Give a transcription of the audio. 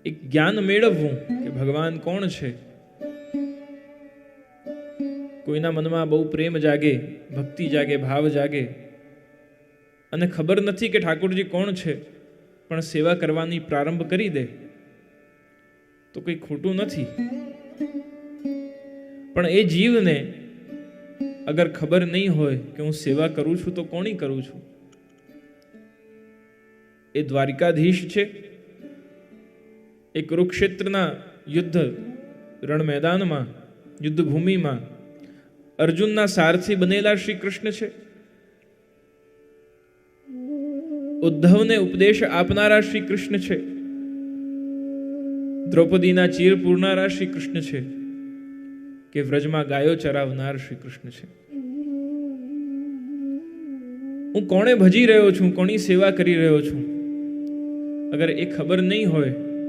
એક જ્ઞાન મેળવવું કે ભગવાન કોણ છે. કોઈના મનમાં બહુ પ્રેમ જાગે, ભક્તિ જાગે, ભાવ જાગે અને ખબર નથી કે ઠાકોરજી કોણ છે, પણ સેવા કરવાની પ્રારંભ કરી દે તો કંઈ ખોટું નથી. પણ એ જીવને અગર ખબર નહીં હોય કે હું સેવા કરું છું તો કોની કરું છું. એ દ્વારિકાધીશ છે. એ કુરુક્ષેત્રના યુદ્ધ રણ મેદાનમાં, યુદ્ધ ભૂમિમાં અર્જુનના સારથી બનેલા શ્રી કૃષ્ણ છે. ઉદ્ધવને ઉપદેશ આપનારા શ્રી કૃષ્ણ છે. દ્રૌપદીના ચીર પૂરનારા શ્રી કૃષ્ણ છે. કે વ્રજમાં ગાયો ચરાવનાર શ્રી કૃષ્ણ છે. હું કોણે ભજી રહ્યો છું, કોની સેવા કરી રહ્યો છું, અગર એ ખબર નહીં હોય